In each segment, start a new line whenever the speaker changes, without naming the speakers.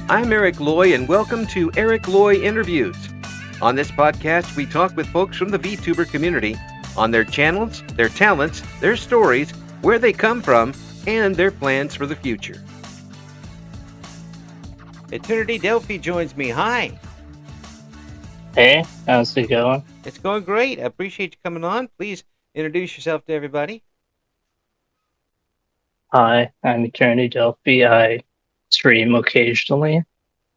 I'm Eric Loy, and welcome to Eric Loy Interviews. On this podcast, we talk with folks from the VTuber community on their channels, their talents, their stories, where they come from, and their plans for the future. Eternity Delphi joins me. Hi.
Hey, how's it going?
It's going great. I appreciate you coming on. Please introduce yourself to everybody.
Hi, I'm Eternity Delphi. I stream occasionally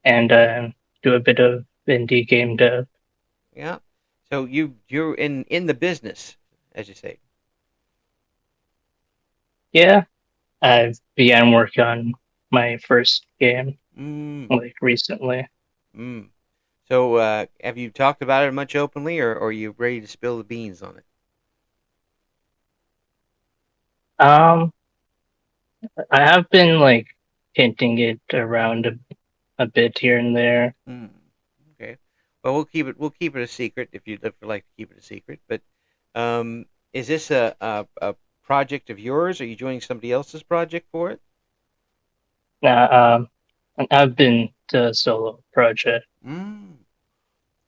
and do a bit of indie game dev.
Yeah. So you're in the business, as you say.
Yeah, I began work on my first game
Mm,
recently.
mm. So have you talked about it much openly, or are you ready to spill the beans on it?
Um, I have been hinting it around a bit here and there.
Mm, okay. Well, we'll keep it a secret if you'd like to keep it a secret. But is this a project of yours? Are you joining somebody else's project for it?
Uh, I've been to a solo project.
Mm.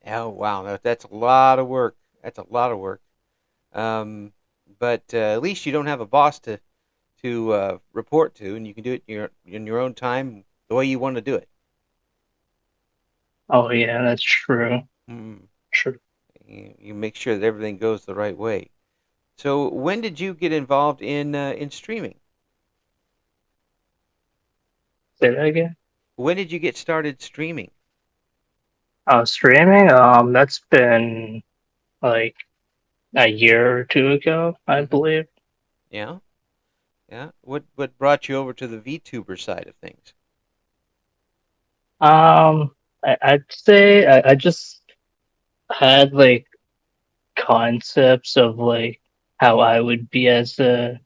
Oh wow, that's a lot of work. That's a lot of work. Um, but at least you don't have a boss to report to, and you can do it in your own time, the way you want to do it.
Oh yeah, that's true.
Mm.
True.
You make sure that everything goes the right way. So when did you get involved in streaming?
Say that again.
When did you get started streaming?
Streaming. That's been like a year or two ago, I
Hmm.
believe.
Yeah, yeah. What brought you over to the VTuber side of things?
I'd say I just had concepts of how I would be as a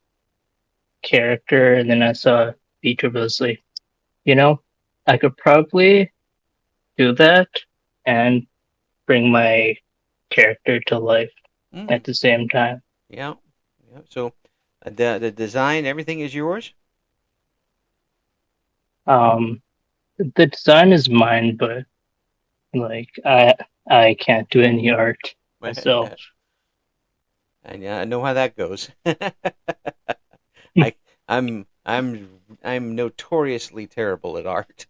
character, and then I saw VTuber was you know, I could probably do that and bring my character to life
Mm,
at the same time.
yeah, yeah. So the design, everything is yours.
Um, the design is mine, but like I can't do any art myself.
I know how that goes. I I'm notoriously terrible at art.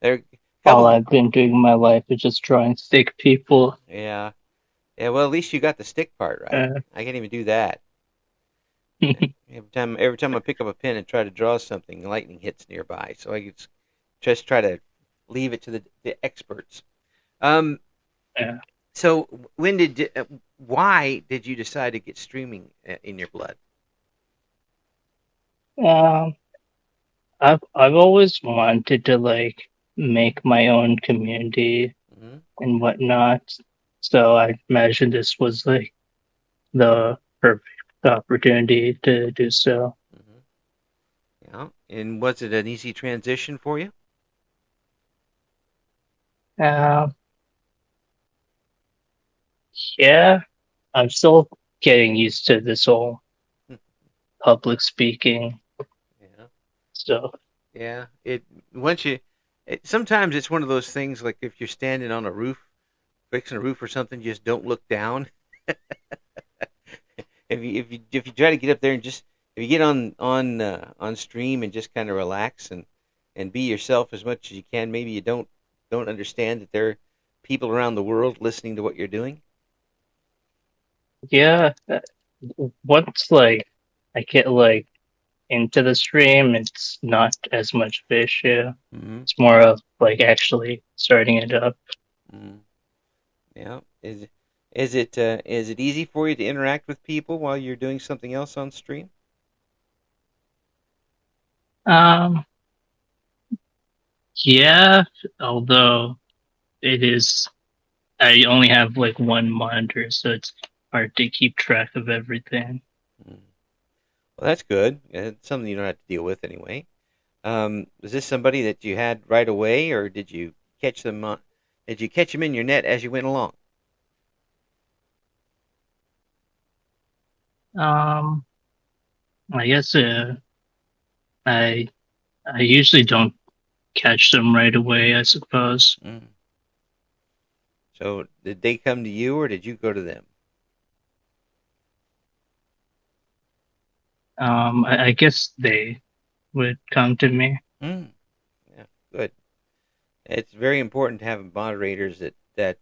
There are a
All
couple.
I've been doing in my life is just drawing stick people.
Yeah, yeah. Well, at least you got the stick part right.
Uh,
I can't even do that. Every time I pick up a pen and try to draw something, lightning hits nearby. So I just try to leave it to the experts. Um,
yeah.
so why did you decide to get streaming in your blood?
Um, I've always wanted to make my own community
Hmm.
and whatnot. So I imagine this was the perfect opportunity to do so.
Hmm. Yeah. And was it an easy transition for you?
Uh, yeah, I'm still getting used to this whole public speaking
Yeah.
stuff.
Yeah. Once you sometimes it's one of those things like if you're standing on a roof, fixing a roof or something, just don't look down. If you try to get up there and just if you get on stream and just kind of relax and be yourself as much as you can, maybe you don't understand that there are people around the world listening to what you're doing.
Yeah, once I get into the stream, it's not as much fish. Yeah,
Hmm.
it's more of actually starting it up.
Mm. Yeah. Is it easy for you to interact with people while you're doing something else on stream?
Um, yeah, although it is, I only have one monitor, so it's hard to keep track of everything.
Mm. Well, that's good. It's something you don't have to deal with anyway. Is this somebody that you had right away, or did you catch them? Did you catch them in your net as you went along?
Um, I guess I I usually don't catch them right away, I suppose.
Mm. So did they come to you or did you go to them?
I guess they would come to me.
Mm. Yeah, good. It's very important to have moderators that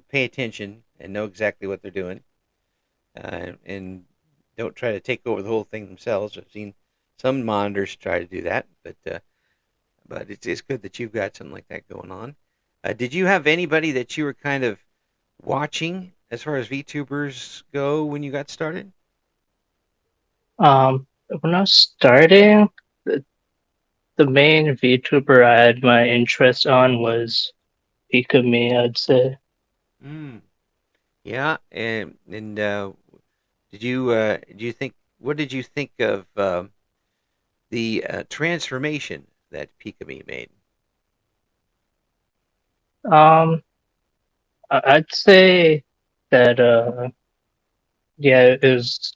pay attention and know exactly what they're doing, and don't try to take over the whole thing themselves. I've seen some monitors try to do that, but it's good that you've got something like that going on. Did you have anybody that you were kind of watching as far as VTubers go when you got started?
When I was starting, the main VTuber I had my interest on was Pikami, I'd say.
Mm. Yeah, and do you think what did you think of the transformation that Pikami made?
Um, I'd say that yeah, it was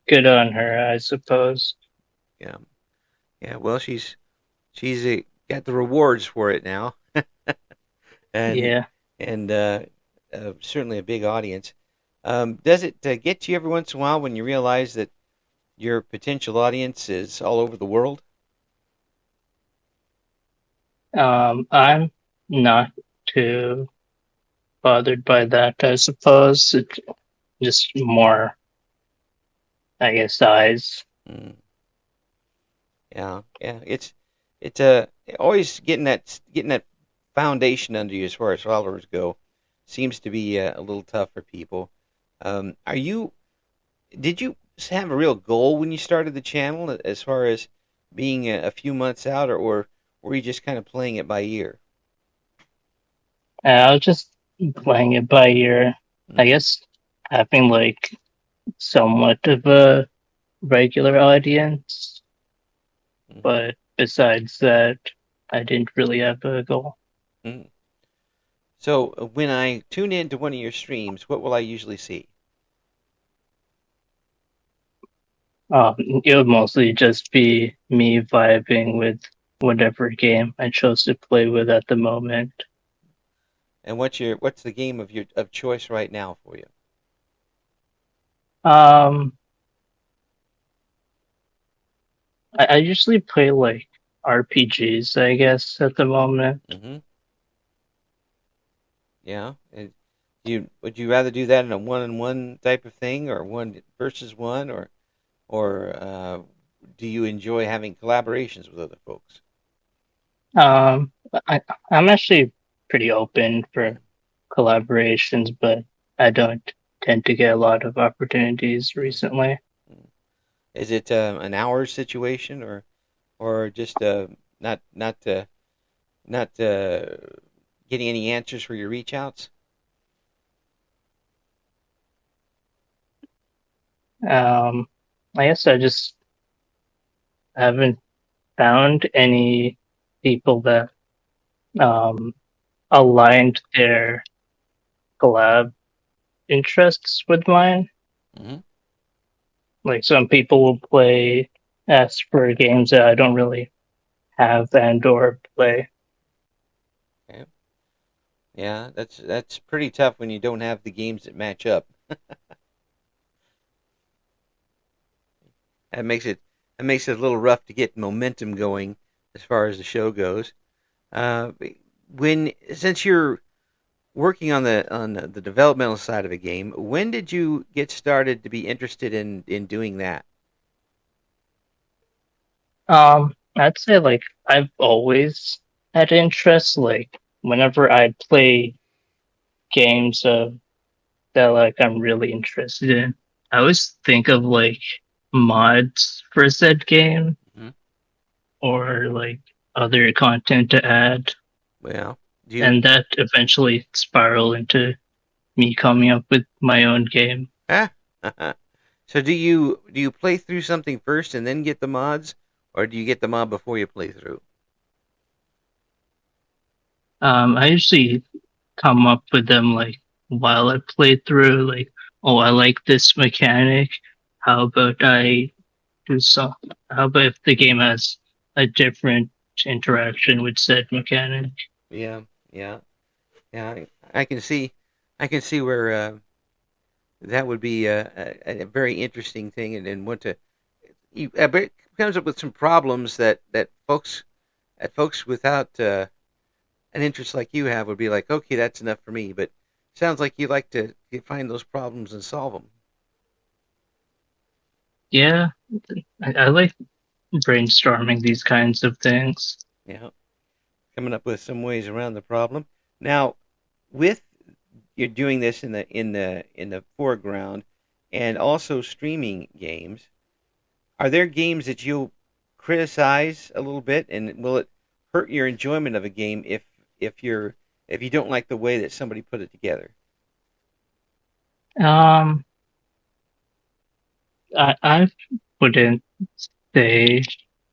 good on her, I suppose.
Yeah, yeah. Well, she's got the rewards for it now, and
Yeah.
and certainly a big audience. Does it get to you every once in a while when you realize that your potential audience is all over the world?
I'm not too bothered by that, I suppose. It's just more, I guess, eyes.
Mm, yeah, yeah. It's always getting that foundation under you as far as followers go seems to be a little tough for people. Are you? Did you have a real goal when you started the channel as far as being a few months out, or were you just kind of playing it by ear?
I was just playing it by ear. I
Mm-hmm.
guess having like somewhat of a regular audience,
Mm-hmm.
but besides that, I didn't really have a goal.
Mm-hmm. So when I tune in to one of your streams, what will I usually see?
It would mostly just be me vibing with whatever game I chose to play with at the moment.
And what's the game of your of choice right now for you?
Um, I usually play like RPGs, I guess, at the moment.
Mm-hmm. Yeah. And would you rather do that in a one-on-one type of thing, or one versus one, or do you enjoy having collaborations with other folks?
Um, I, I'm actually pretty open
Mm-hmm.
for collaborations, but I don't tend to get a lot of opportunities recently.
Mm-hmm. Is it an hours situation, or just not getting any answers for your reach outs?
Um, I guess I just haven't found any people that um, aligned their collab interests with mine.
Mm-hmm.
Like some people will play ask for games that I don't really have and or play.
Okay. Yeah, that's pretty tough when you don't have the games that match up. That makes it that makes it a little rough to get momentum going as far as the show goes. Uh, when since you're working on the developmental side of a game, when did you get started to be interested in doing that?
I'd say like I've always had interest. Like whenever I play games that like I'm really interested in, I always think of like mods for said game
Hmm.
or like other content to add,
Well, do you
and that eventually spiral into me coming up with my own game.
ah, so do you play through something first and then get the mods, or do you get the mod before you play through?
I usually come up with them like while I play through, like, oh, I like this mechanic. How about I do some? How about if the game has a different interaction with said mechanic.
Yeah, yeah, yeah. I can see, I can see where that would be a very interesting thing, and want to. But it comes up with some problems that folks without an interest like you have would be like, okay, that's enough for me. But sounds like you like to find those problems and solve them.
Yeah, I like brainstorming these kinds of things.
Yeah, coming up with some ways around the problem. Now, with you're doing this in the foreground, and also streaming games. Are there games that you'll criticize a little bit, and will it hurt your enjoyment of a game if you don't like the way that somebody put it together?
Um, I wouldn't say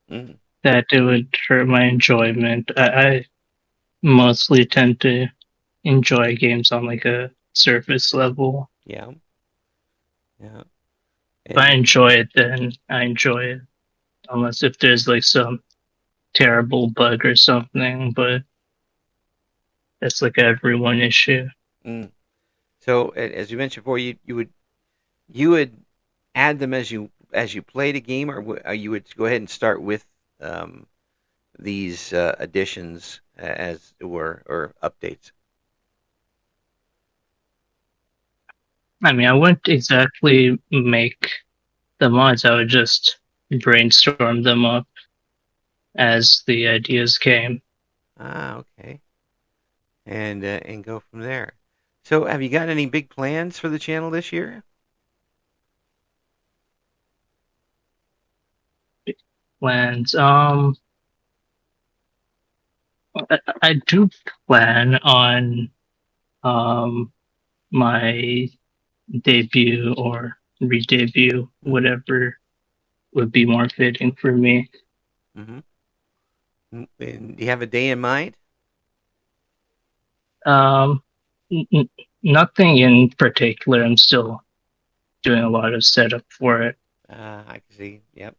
Mm,
that it would hurt my enjoyment. I mostly tend to enjoy games on like a surface level.
yeah, yeah,
If I
and
enjoy it, then I enjoy it. Unless if there's like some terrible bug or something, but that's like every one issue.
mm. So as you mentioned before, you would add them as you played a game, or you would go ahead and start with um, these additions as it were, or updates.
I mean, I wouldn't exactly make the mods, I would just brainstorm them up as the ideas came.
Ah, okay, and go from there. So, have you got any big plans for the channel this year?
Plans. I do plan on um my debut or re-debut,
Mm-hmm.
whatever would be more fitting for me.
Mm-hmm. And do you have a day in mind?
Um, n- n- Nothing in particular. I'm still doing a lot of setup for it.
I can see. Yep.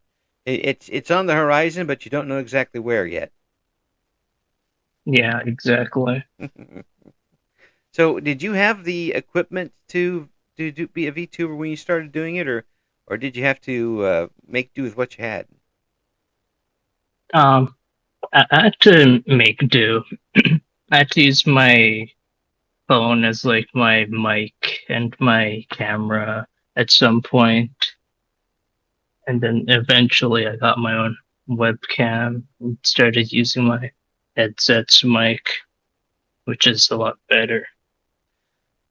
It's on the horizon, but you don't know exactly where yet.
Yeah, exactly.
So, did you have the equipment to be a VTuber when you started doing it, or did you have to make do with what you had?
Um, I had to make do. I had to use my phone as like my mic and my camera at some point, and then eventually I got my own webcam and started using my headset's mic, which is a lot better.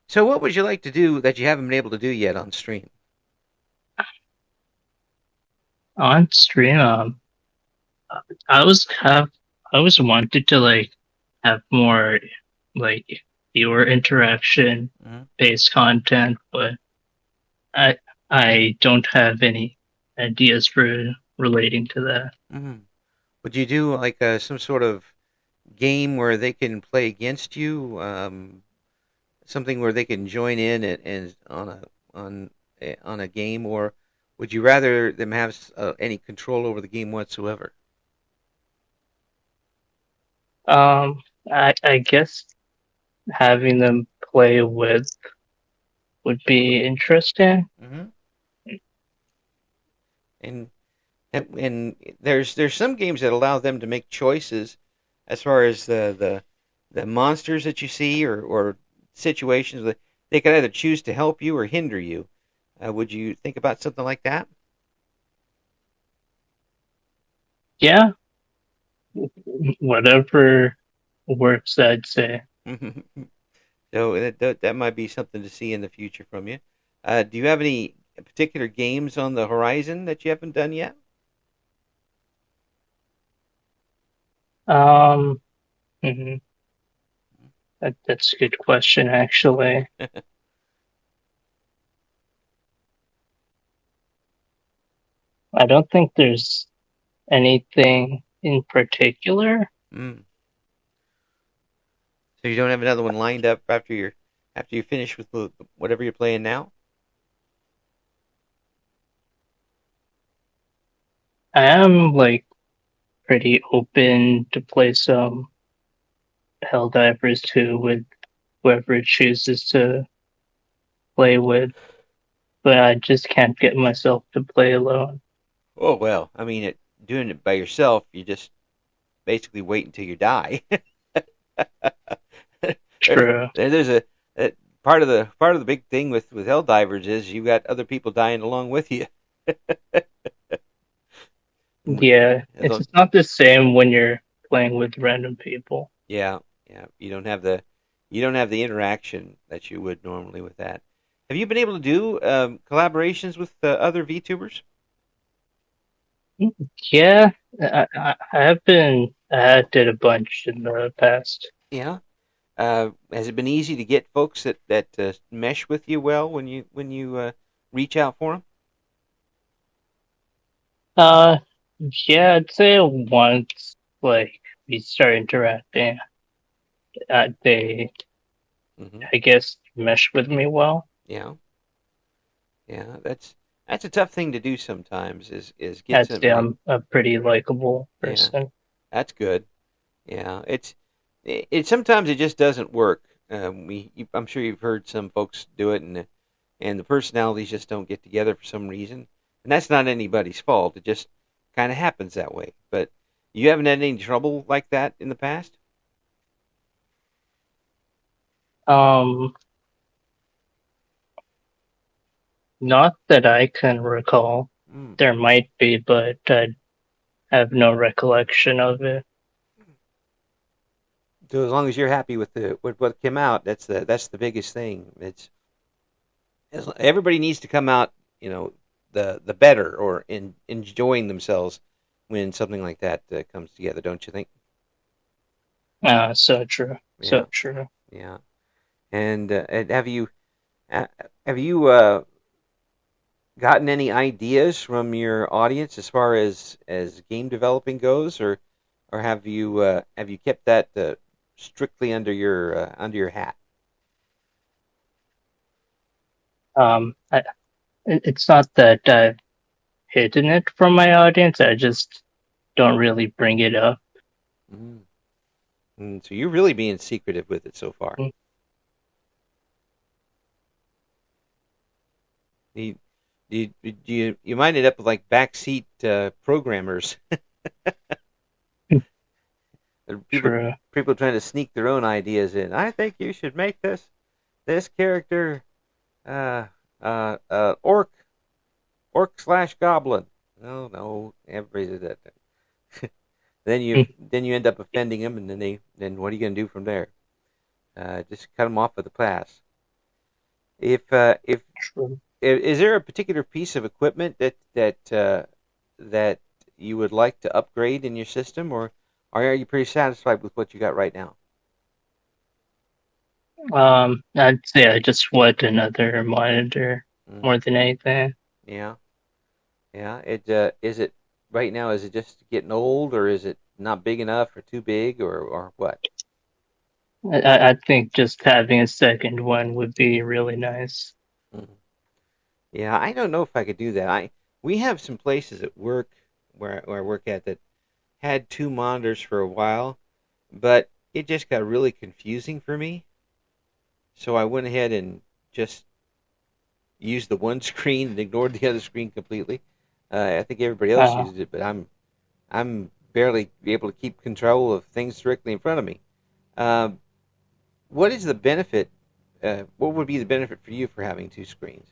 So, what would you like to do that you haven't been able to do yet on stream?
On stream, I was have I was wanted to like have more like viewer interaction
Mm-hmm.
based content, but I I don't have any ideas for relating to that.
Mm-hmm. Would you do like some sort of game where they can play against you? Something where they can join in and on a game, or would you rather them have any control over the game whatsoever?
Um, I guess having them play with would be interesting.
Mm-hmm. And and there's some games that allow them to make choices as far as the monsters that you see, or situations that they could either choose to help you or hinder you. Would you think about something like that?
Yeah, whatever works, I'd say.
So that might be something to see in the future from you. Do you have any particular games on the horizon that you haven't done yet?
Um, mhm. That's a good question, actually. I don't think there's anything in particular.
Mm. So you don't have another one lined up after you finish with whatever you're playing now?
I am like pretty open to play some Helldivers too with whoever it chooses to play with, but I just can't get myself to play alone.
Oh well, I mean, doing it by yourself, you just basically wait until you die. there,
True.
there's a part of the big thing with Helldivers is you got other people dying along with you.
Yeah,
As long,
it's not the same when you're playing with random people.
yeah, yeah, you don't have the interaction that you would normally with that. Have you been able to do collaborations with other VTubers?
Yeah, I did a bunch in the past.
Yeah. Has it been easy to get folks that mesh with you well when you reach out for them?
Uh, yeah, I'd say once like we start interacting, they
Hmm.
I guess mesh with me well.
Yeah, yeah. That's a tough thing to do sometimes. Is get
I'd
some
say
right.
I'm a pretty likable
Yeah,
person.
that's good. Yeah, it sometimes it just doesn't work. I'm sure you've heard some folks do it, and the personalities just don't get together for some reason, and that's not anybody's fault. It just kind of happens that way. But you haven't had any trouble like that in the past?
Um, Not that I can recall.
Mm.
There might be, but I have no recollection of it.
So as long as you're happy with what came out, that's the biggest thing. Everybody needs to come out, the better or enjoying themselves when something like that comes together, don't you think?
So true. So
Yeah,
true.
yeah. And uh, have you gotten any ideas from your audience as far as game developing goes, or have you kept that strictly under your hat?
I, it's not that I've hidden it from my audience. I just don't really bring it up.
Mm. So you're really being secretive with it so far. You you might end up with like backseat programmers. people
True.
people trying to sneak their own ideas in. I think you should make this character uh orc slash goblin. No, no, everybody did that. Then you end up offending them, and then what are you going to do from there? Just cut them off with a pass. If
True.
is there a particular piece of equipment that you would like to upgrade in your system, or are you pretty satisfied with what you got right now?
I'd say I just want another monitor
Mm,
more than anything.
yeah, yeah. Is it right now? Is it just getting old, or is it not big enough, or too big, or what?
I think just having a second one would be really nice.
Mm. Yeah, I don't know if I could do that. We have some places at work where I work at that had two monitors for a while, but it just got really confusing for me. So I went ahead and just used the one screen and ignored the other screen completely. I think everybody else
Uh,
uses it, but I'm barely able to keep control of things directly in front of me. Uh, what is the benefit? What would be the benefit for you for having two screens?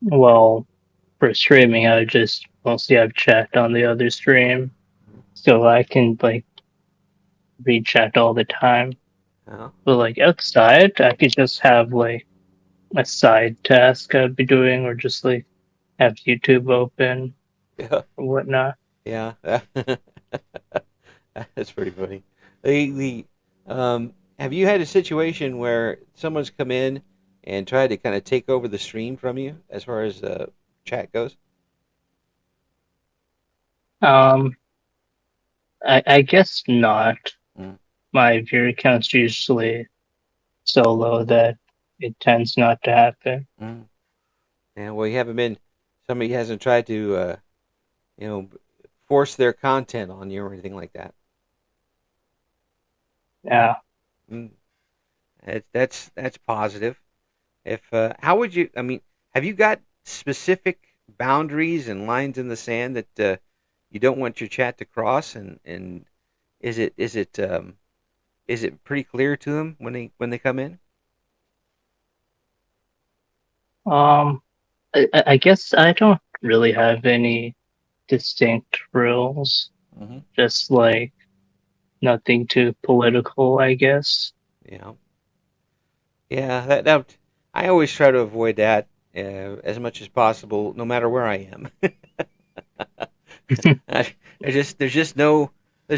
well, for streaming, I would just mostly have chat on the other stream, so I can like read chat all the time.
Oh,
But like outside, I could just have like a side task I'd be doing, or just like have YouTube open
yeah,
or whatnot.
yeah. That's pretty funny. Have you had a situation where someone's come in and tried to kind of take over the stream from you as far as chat goes?
Um, I guess not.
Mm,
My viewer count's usually so low that it tends not to happen.
mm. Yeah, well, you haven't been. Somebody hasn't tried to you know, force their content on you or anything like that.
Yeah.
Mm, that's positive. If how would you? I mean, have you got specific boundaries and lines in the sand that you don't want your chat to cross? And is it pretty clear to them when they come in?
Um, I guess I don't really have any distinct rules.
Hmm.
Just like nothing too political, I guess.
Yeah, yeah. That I always try to avoid that as much as possible, no matter where I am. I, there's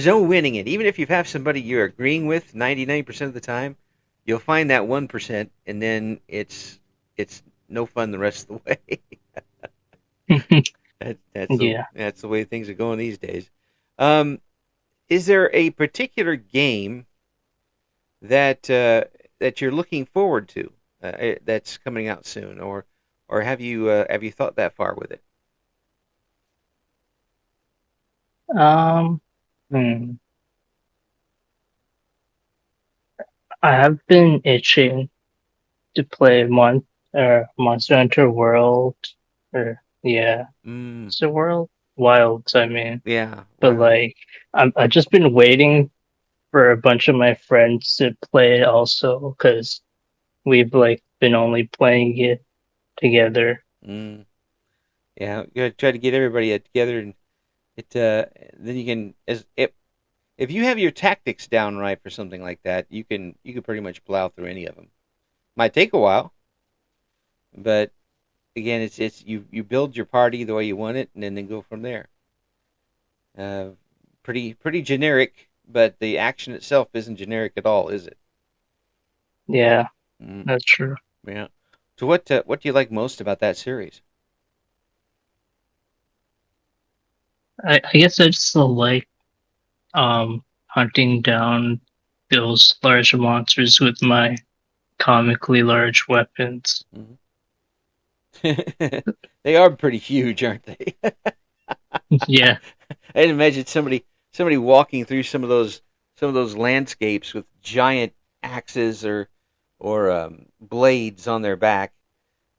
no winning it. Even if you have somebody you're agreeing with 99% of the time, you'll find that 1%, and then it's no fun the rest of the way.
Yeah.
That's the way things are going these days. Um, is there a particular game that that you're looking forward to that's coming out soon, or have you thought that far with it?
Um, hmm. I have been itching to play Monster Hunter World, or yeah,
Mm,
it's a World Wilds. I mean,
yeah,
but
wow.
like I've just been waiting for a bunch of my friends to play it also because we've like been only playing it together.
Mm. Yeah, you gotta try to get everybody together, and it then you can as if you have your tactics down right for something like that, you can pretty much plow through any of them. Might take a while, but again, it's you build your party the way you want it, and then go from there. Uh, pretty generic, but the action itself isn't generic at all, is it?
Yeah,
Mm,
that's true.
yeah. So what do you like most about that series?
I guess I just like hunting down those large monsters with my comically large weapons.
Mhm. They are pretty huge, aren't they?
Yeah,
I'd imagine somebody walking through some of those landscapes with giant axes or blades on their back.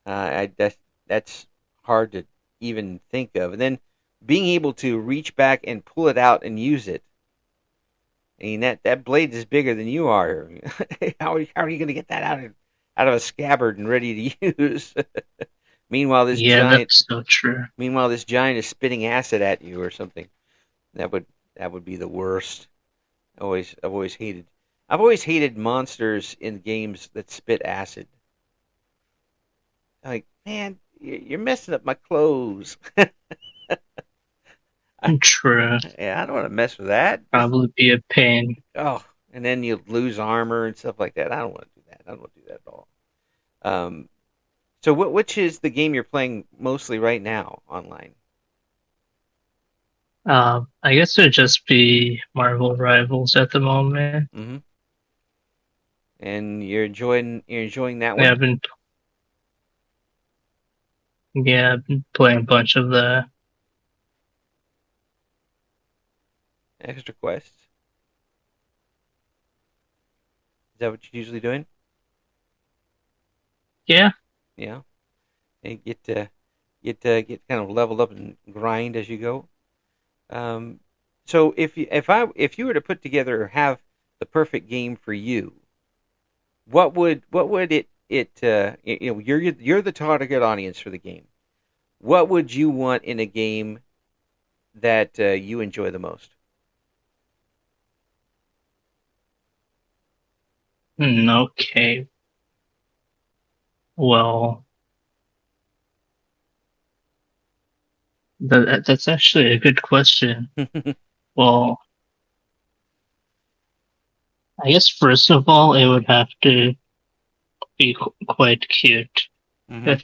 That's hard to even think of. And then being able to reach back and pull it out and use it. I mean that blade is bigger than you are. How are you going to get that out of a scabbard and ready to use? meanwhile, this
yeah,
giant
that's so true.
meanwhile this giant is spitting acid at you or something. That would that would be the worst. I've always hated monsters in games that spit acid. Like, man, you're messing up my clothes. I,
True.
yeah, I don't want to mess with that. Just
Probably be a pain.
oh, and then you lose armor and stuff like that. I don't want to do that. I don't want to do that at all. Um, so which is the game you're playing mostly right now online?
I guess it would just be Marvel Rivals at the moment.
Mm-hmm. And you're enjoying that
We
one?
haven't, yeah, I've been playing a bunch of the,
Extra quests. Is that what you're usually doing?
yeah,
Yeah. And get kind of leveled up and grind as you go. Um, so if you were to put together or have the perfect game for you, what would you know you're the target audience for the game. What would you want in a game that you enjoy the most?
okay. Well, that's actually a good question. Well, I guess first of all, it would have to be quite cute.
Hmm.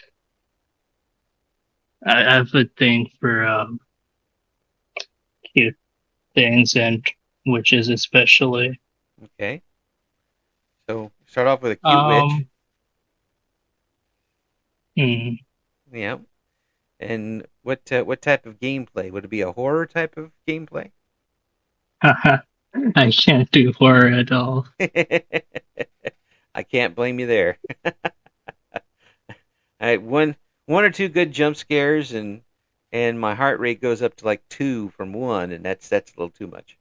I have a thing for cute things and witches especially.
Okay, so start off with a cute witch.
Um, hmm,
Yeah, and What type of gameplay would it be? A horror type of gameplay?
I can't do horror at all.
I can't blame you there. I one or two good jump scares and my heart rate goes up to like 2 from one, and that's a little too much.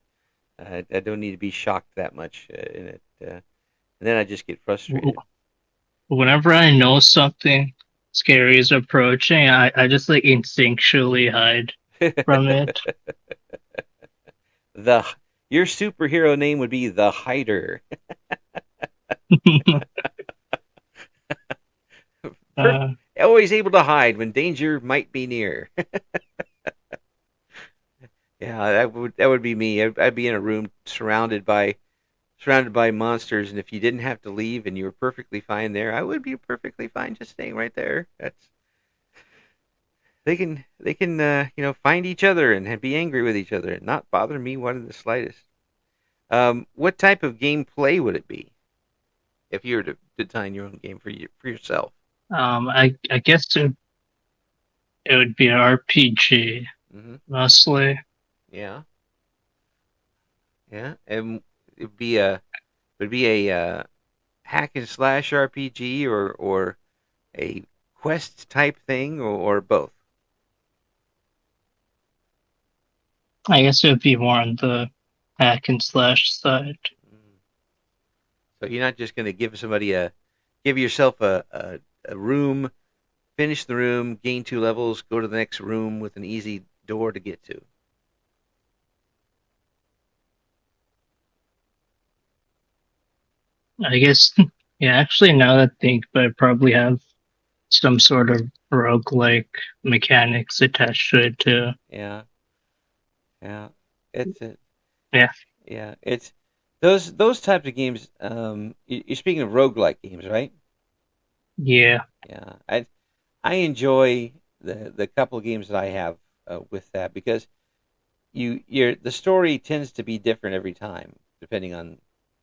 I don't need to be shocked that much in it, and then I just get frustrated.
Whenever I know something scary is approaching, I just like instinctually hide from it.
the Your superhero name would be the Hider.
uh,
Always able to hide when danger might be near. Yeah, that would be me. I'd be in a room surrounded by monsters, and if you didn't have to leave and you were perfectly fine there, I would be perfectly fine just staying right there. That's they can find each other and be angry with each other and not bother me one in the slightest. What type of gameplay would it be if you were to design your own game for yourself?
I guess it would be an RPG
Hmm.
mostly.
Yeah, yeah, and it would be a hack and slash RPG or a quest type thing or both.
I guess it would be more on the hack and slash side.
Mm. So you're not just going to give yourself a room, finish the room, gain 2 levels, go to the next room with an easy door to get to.
I guess, yeah, actually, now that I think, but I probably have some sort of roguelike mechanics attached to it too.
Yeah, yeah, it's it.
Yeah,
Yeah, it's those types of games. You're speaking of roguelike games, right?
yeah.
Yeah, I enjoy the couple of games that I have with that because the story tends to be different every time depending on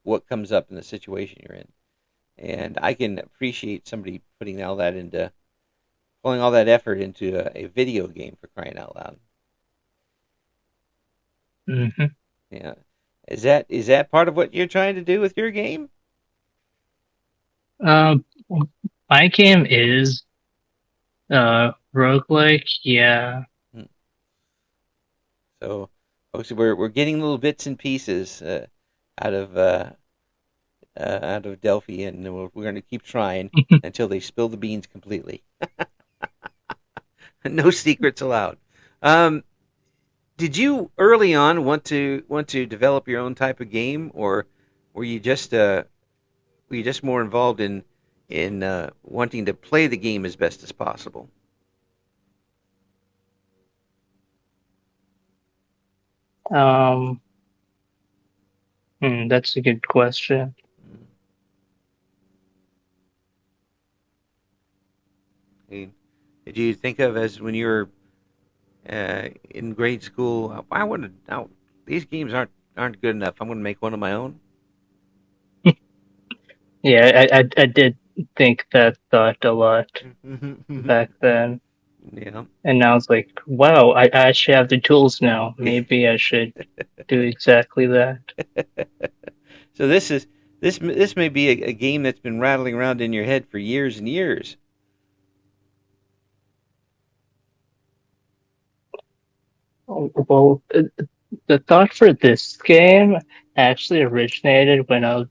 what comes up in the situation you're in, and I can appreciate somebody pulling all that effort into a video game for crying out loud.
Hmm.
Yeah, is that part of what you're trying to do with your game?
Um, my game is roguelike. Yeah.
Hmm. So, folks, we're getting little bits and pieces out of uh, out of Delphi, and we're going to keep trying until they spill the beans completely. No secrets allowed. Um, did you early on want to develop your own type of game, or were you just uh, were you just more involved in wanting to play the game as best as possible?
Um, that's a good question.
Mm. Did you think of as when you were in grade school? I want to. No, these games aren't good enough. I'm going to make one of my own.
Yeah, I did think that thought a lot back then.
Yeah.
And now it's like, wow, I actually have the tools now. Maybe I should do exactly that.
So this may be a game that's been rattling around in your head for years and years.
Well, the thought for this game actually originated when I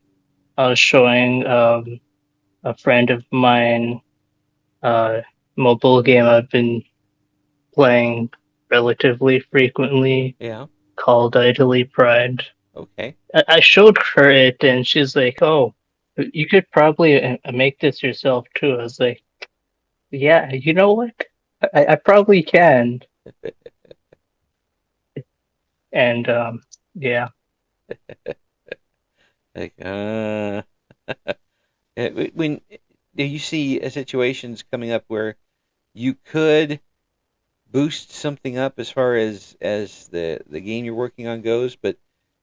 was showing a friend of mine a mobile game I've been playing relatively frequently
Yeah.
called Italy Pride.
Okay.
I showed her it and she's like, "Oh, you could probably make this yourself too." I was like, "Yeah, you know what? I probably can." And yeah.
Like when do you see situations coming up where you could boost something up as far as the game you're working on goes, but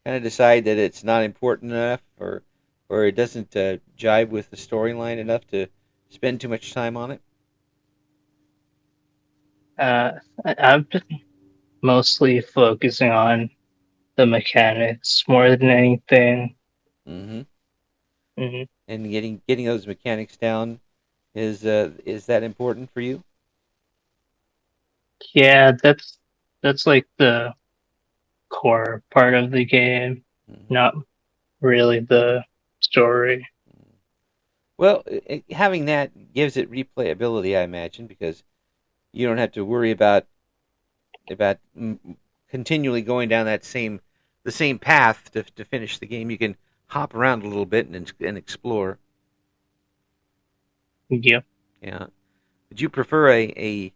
kind of decide that it's not important enough or it doesn't jive with the storyline enough to spend too much time on it?
I've been mostly focusing on the mechanics more than anything.
Hmm.
Mhm.
And getting those mechanics down is that important for you?
Yeah, that's like the core part of the game,
Hmm.
not really the story.
Well, having that gives it replayability, I imagine, because you don't have to worry about continually going down the same path to finish the game. You can hop around a little bit and explore.
Yep.
Yeah. Would you prefer a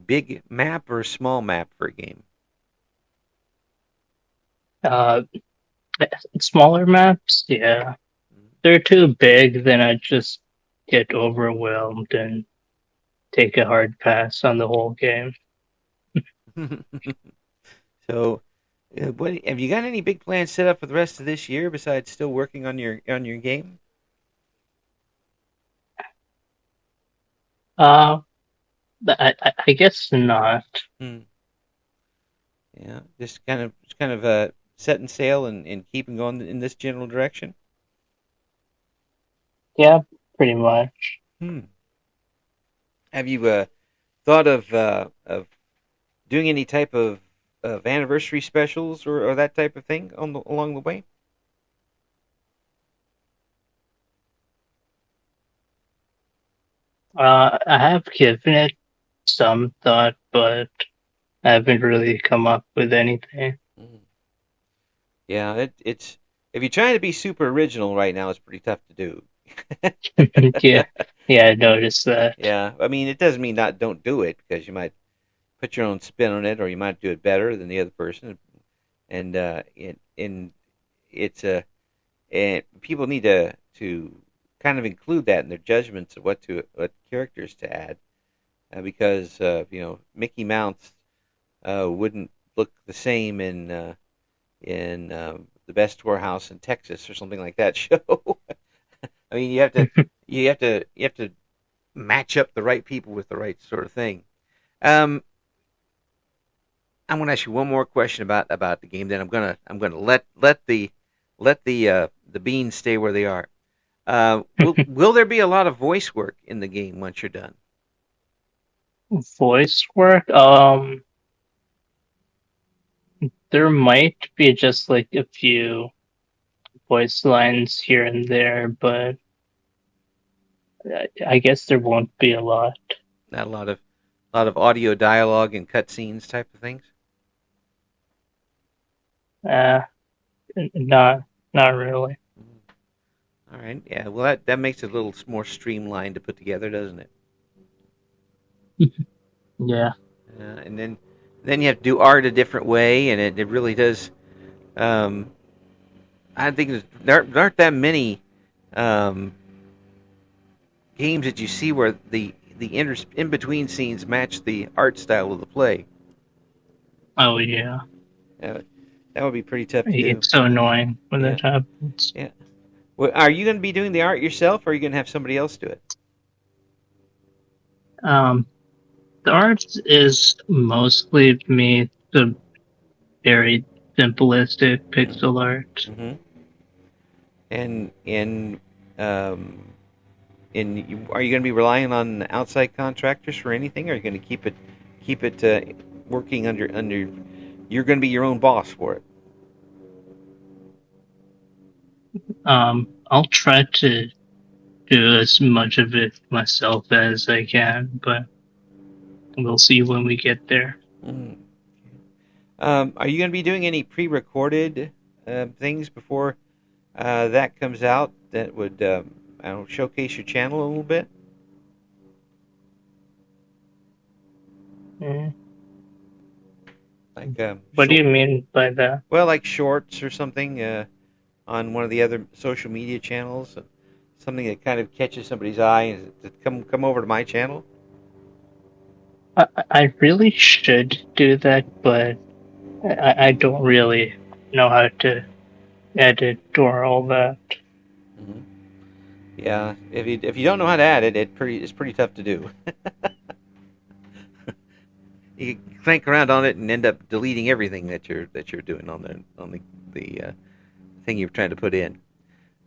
big map or a small map for a game?
Uh, Smaller maps, yeah. They're too big, then I just get overwhelmed and take a hard pass on the whole game.
So, what have you got any big plans set up for the rest of this year besides still working on your game?
Uh, I guess not.
Hmm. Yeah, just kind of setting sail and keeping going in this general direction.
Yeah, pretty much.
Hmm. Have you thought of doing any type of anniversary specials or that type of thing along the way?
I have given it some thought, but I haven't really come up with anything.
Mm. Yeah, it's if you're trying to be super original right now, it's pretty tough to do.
Yeah, yeah, I noticed that.
Yeah, I mean, it doesn't mean not don't do it because you might put your own spin on it, or you might do it better than the other person, and it's a and people need to kind of include that in their judgments of what characters to add, because Mickey Mouse wouldn't look the same in the best whorehouse in Texas or something like that show. I mean, you have to match up the right people with the right sort of thing. Um, I'm going to ask you one more question about the game. Then I'm gonna let the beans stay where they are. Will there be a lot of voice work in the game once you're done?
Voice work, there might be just like a few voice lines here and there, but I guess there won't be a lot.
Not a lot of audio dialogue and cutscenes type of things.
Uh, not not really.
Mm. All right, yeah. Well, that makes it a little more streamlined to put together, doesn't it?
Yeah.
And then you have to do art a different way, and it really does. Um, I think there aren't that many um, games that you see where the in between scenes match the art style of the play.
Oh yeah.
Uh, that would be pretty tough to do.
It's so annoying when
Yeah,
that happens.
yeah. Well, are you going to be doing the art yourself, or are you going to have somebody else do it?
Um, the art is mostly me, the very simplistic pixel art.
Mm-hmm. And um, are you going to be relying on outside contractors for anything? Or are you going to keep it working under? You're going to be your own boss for it.
I'll try to do as much of it myself as I can, but we'll see when we get there.
Mm. Are you going to be doing any pre-recorded things before that comes out that would I don't know, showcase your channel a little bit?
Mm.
Like
What do
short,
you mean by that?
well, like shorts or something on one of the other social media channels, something that kind of catches somebody's eye and to come over to my channel.
I really should do that, but I don't really know how to edit or all that.
Hmm. Yeah, if you don't know how to add it, it's pretty tough to do. you crank around on it and end up deleting everything that you're doing on the thing you're trying to put in.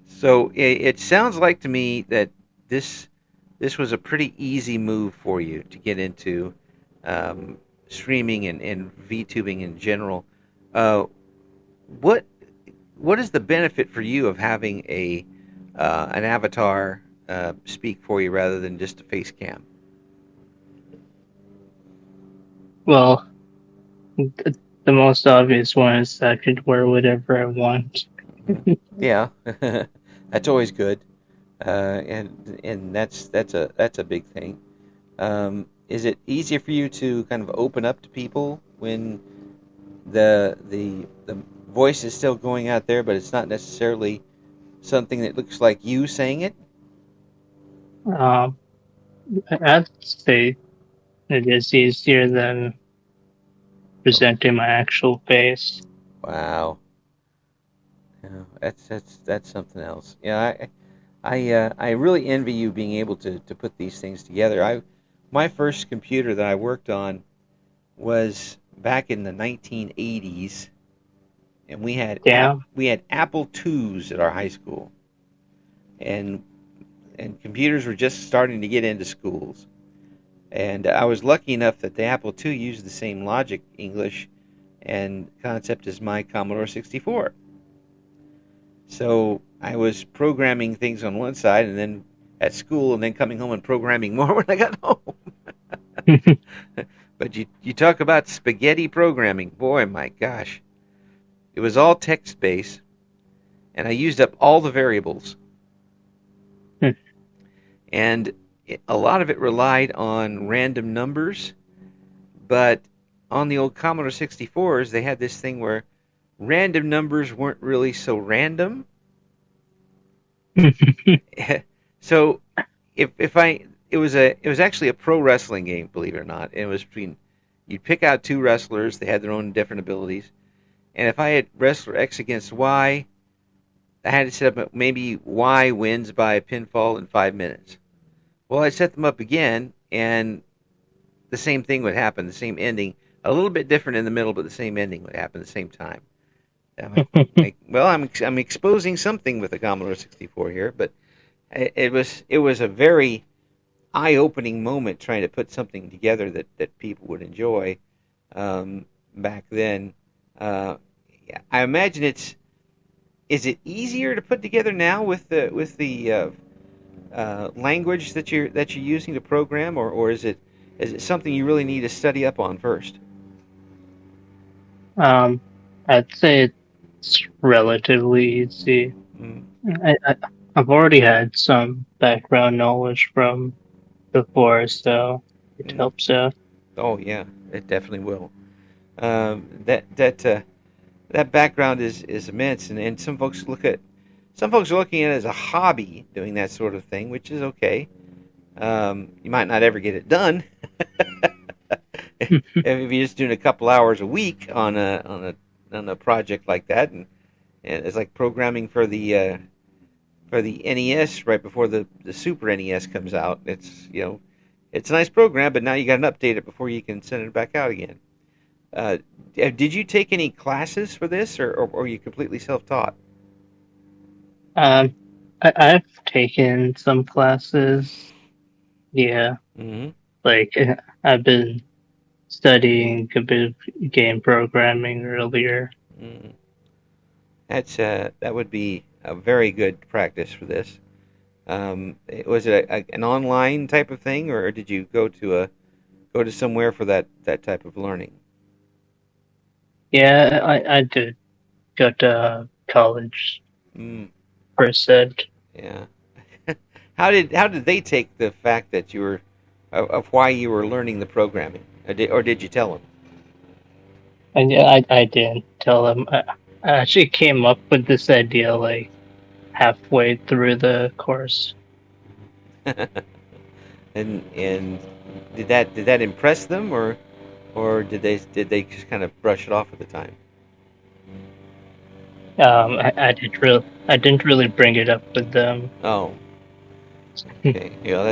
So it sounds like to me that this this was a pretty easy move for you to get into um, streaming and VTubing in general. Uh, what what is the benefit for you of having a an avatar speak for you rather than just a face cam?
Well, the most obvious one is I could wear whatever I want.
Yeah, that's always good, and that's a big thing. Is it easier for you to kind of open up to people when the voice is still going out there, but it's not necessarily something that looks like you saying it?
Um, I'd say it is easier than
Oh,
presenting my actual face.
wow. Yeah, that's something else. Yeah, I really envy you being able to put these things together. My first computer that I worked on was back in the 1980s, and
Damn.
we had Apple IIs at our high school, and computers were just starting to get into schools. And I was lucky enough that the Apple II used the same logic, English, and concept as my Commodore 64. So I was programming things on one side, and then at school, and then coming home and programming more when I got home. But you talk about spaghetti programming, boy, my gosh, it was all text based, and I used up all the variables, and a lot of it relied on random numbers. But on the old Commodore 64s, they had this thing where random numbers weren't really so random. So if I it was actually a pro wrestling game, believe it or not. It was between you'd pick out two wrestlers, they had their own different abilities, and if I had wrestler X against Y, I had to set up maybe Y wins by a pinfall in 5 minutes. Well, I set them up again, and the same thing would happen, the same ending, a little bit different in the middle, but the same ending would happen at the same time. Well, I'm exposing something with the Commodore 64 here, but it was a very eye-opening moment trying to put something together that people would enjoy back then. Uh, yeah, I imagine is it easier to put together now with the language that you're using to program, or is it something you really need to study up on first?
um, I'd say it's relatively easy.
Mm,
I, I've already had some background knowledge from before, so it
mm.
helps out.
Oh yeah, it definitely will. That background is immense, and some folks are looking at it as a hobby, doing that sort of thing, which is okay. You might not ever get it done if you're just doing a couple hours a week on a project like that, and it's like programming for the NES right before the Super NES comes out. It's a nice program, but now you got to update it before you can send it back out again. Uh, did you take any classes for this, or are you completely self-taught?
Um, I've taken some classes. Yeah,
Mm-hmm.
like I've been studying a bit of game programming earlier.
Mm-hmm. That would be a very good practice for this. Was it an online type of thing, or did you go to somewhere for that type of learning?
Yeah, I did go to college
Mm,
for said.
yeah. How did they take the fact that you were of why you were learning the programming, or did you tell them?
And yeah, I didn't tell them. I actually came up with this idea like halfway through the course.
And did that impress them, or did they just kind of brush it off at the time?
I didn't really bring it up with them.
Oh, okay. Yeah,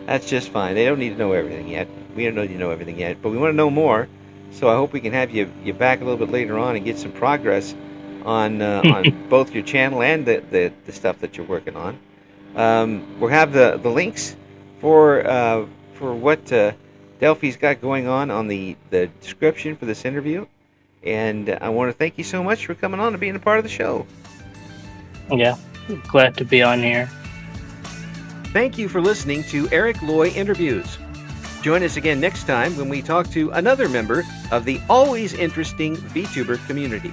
That's just fine. They don't need to know everything yet. We don't need to know everything yet, but we want to know more. So I hope we can have you back a little bit later on and get some progress on both your channel and the stuff that you're working on. We'll have the links for what Delphi's got going on the description for this interview. And I want to thank you so much for coming on and being a part of the show.
Yeah, glad to be on here.
Thank you for listening to Eric Loy Interviews. Join us again next time when we talk to another member of the always interesting VTuber community.